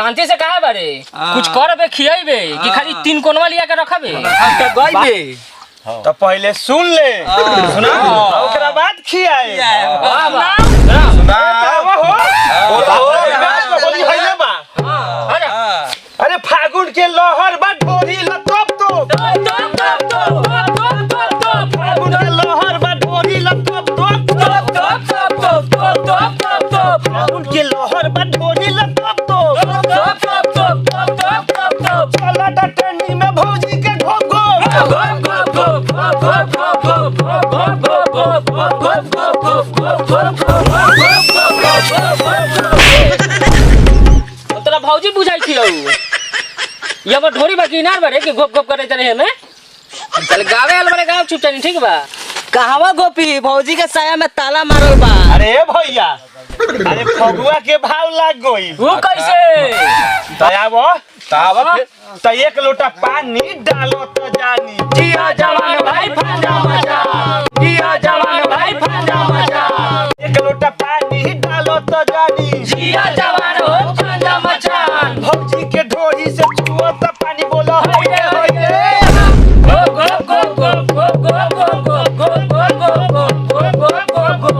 शांति से कहा बारे कुछ करबे खियाइबे कि खाली तीन कोनवा लिया के रखबे तो गइबे तो पहले सुन ले सुना ओकरा बाद खियाए अरे फागुन के लहर बा ढोरी लतप तो फागुन के लहर बा ढोरी लतप तो फागुन के लहर बा ढोरी लतप तो चला टटनी में भौजी के घोप तोरा भौजी बुझाई थी ये बा ढोरी बा किनार बारे कि गोप गोप करे चले हमें चल गावे आल बारे गाँव चुप ठीक बा कहवा गोपी भौजी के साया में ताला मारल बा। अरे भैया अरे फगुआ के भाव लाग गई वो कैसे तयाबो तो एक लोटा पानी डालो तो जानी जिया जवान भाई फंजा मचा जिया जवान भाई फंजा मचा एक लोटा पानी डालो तो जानी जिया जवान हो फंजा मचा भौजी के ढोरी से छुओ तो पानी बोलो हाय रे गो गो गो गो गो गो गो गो गो गो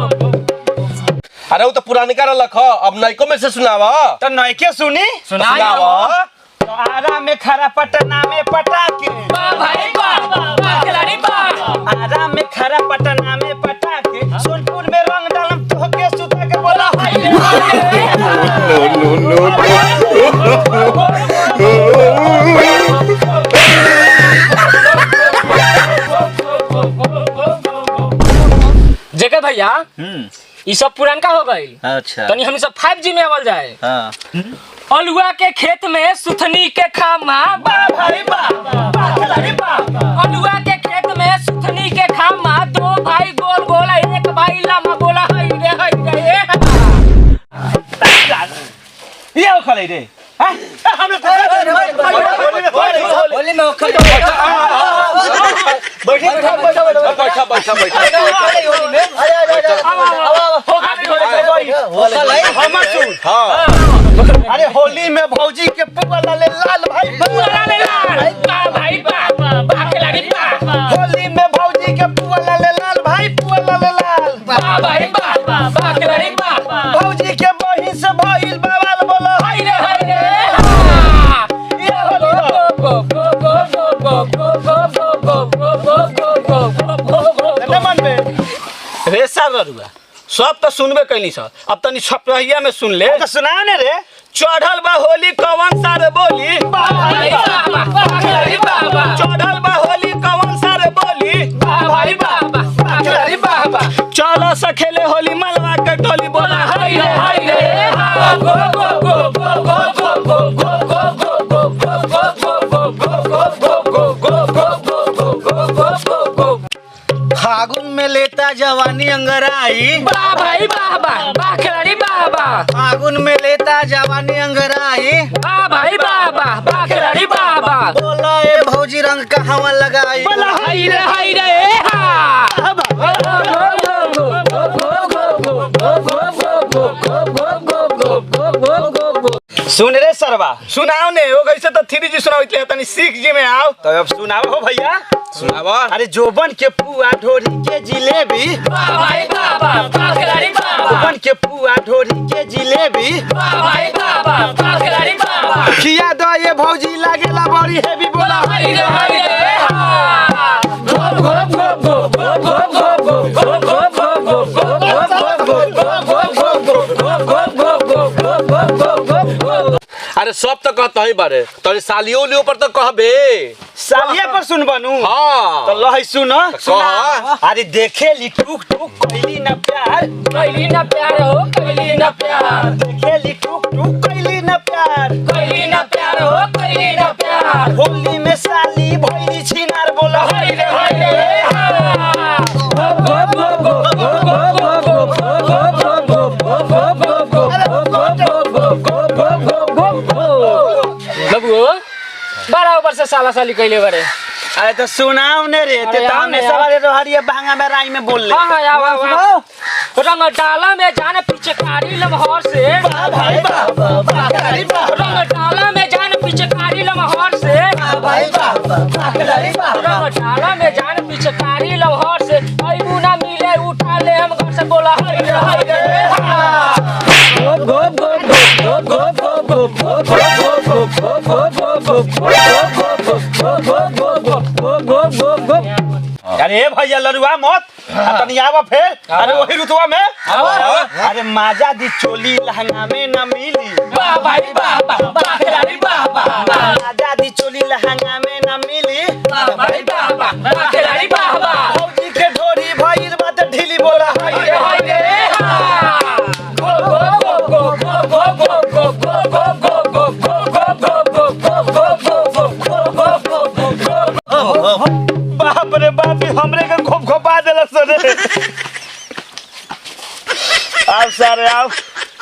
अरे वो तो पुरानी का रख अब नईको में से सुनावा तो नयके सुनी सुनाओ तो आरा में खरा पटना में पटाके भाई बा खिलाड़ी बा आरा में खरा पटना में पटाके सोनपुर में रंग डालम तो के सुता के बोला हाय रे जेके भैया ये सब पुरानका हो गई। अच्छा तनी हम सब 5G में आवल जाए। हाँ अलुआ के खेत में सुथनी के खामा बा भाई बा खिलाड़ी बा अलुआ के खेत में सुथनी के खामा दो भाई गोल गोल एक भाई लम्बा बोला हाय रे ये खले रे हमने होली में ओखल अरे होली में भौजी के पुआ लाले लाल भाई भाई बा खिलाड़ी बा होली में भौजी के पुआ लाले लाल भाई पुआ लाले लाल भाई बा खिलाड़ी बा भौजी के बहिन से भइल बवाल बोलो हाय रे ये होली मन में रे सागरुआ सब तो सुनबे कैली स अब तनी छपहिया में सुन ले तो सुनाओ ने रे चढ़ल बा होली कौन सा रे बोली चढ़ल बा होली कौन सा रे बोली चलो स खेले होली मलवा के टोली बोला हाय रे फागुन में लेता जवानी अंगराई भाई बा खिलाड़ी बाबा फागुन में लेता जवानी अंगराई भाई बा खिलाड़ी बाबा बोला ए भौजी रंग कहां लगाई हाय रे सुन रे सरवा सुनाओ ने हो कैसे तो 3G सुनाओ तनी 6G में आओ तो अब सुनाओ हो भैया सुनावा अरे जोबन के पुआ ढोरी के जिलेबी भाई खिलाड़ी जोबन के पुआ ढोरी के जिलेबी भाई खिलाड़ी खिया दो ये भौजी लागेला बड़ी हेवी बोला हाय रे अरे सब तो कहता ही बारे तोरी सालियो लियो पर तो कहबे सालिया पर सुन बनू हाँ तो लहै सुन कह अरे देखे ली टुक टुक कैली न प्यार कैली ना प्यार हो कैली ना प्यार देखे ली टुक टुक कैली न प्यार कैली ना प्यार हो कैली ना प्यार होली में साली भैली छिनार बोला हाय रे बड़ा ऊपर से साला साली कैले बड़े अरे तो सुनाओ ने रे ते अरे ताम ने यार। सवारे रोहरिया भांगा में राई में बोल ले हाँ आओ रंग डाला में जान पिचकारी लमहर से भाई बाबा बाखलारी बाबा रंग डाला में जान पिचकारी लमहर से भाई बाबा बाखलारी बाबा रंग डाला में जान पिचकारी लमहर से अबू ना मिले उठा ले हम घर से बोला हाय रे हाय रे गोप गोप गोप गोप गोप गोप गोप गोप गोप गोप गोप गोप गोप। अरे भैया लड़ुआ मत तनी आवा फिर अरे वही रुतवा में अरे माजा दी चोली लहंगा में न मिली वाह भाई वाह वाह बाखलारी वाह वाह माजा दी चोली लहंगा में न मिली वाह भाई वाह वाह बाखलारी वाह वाह भौजी के ढोरी भइल बात ढीली बोला हाय रे हाय रे हा गो गो गो गो गो गो गो गो गो गो गो गो गो गो गो बाप रे बाप हमरे के घोप घोपा देला सरे आओ सारे आओ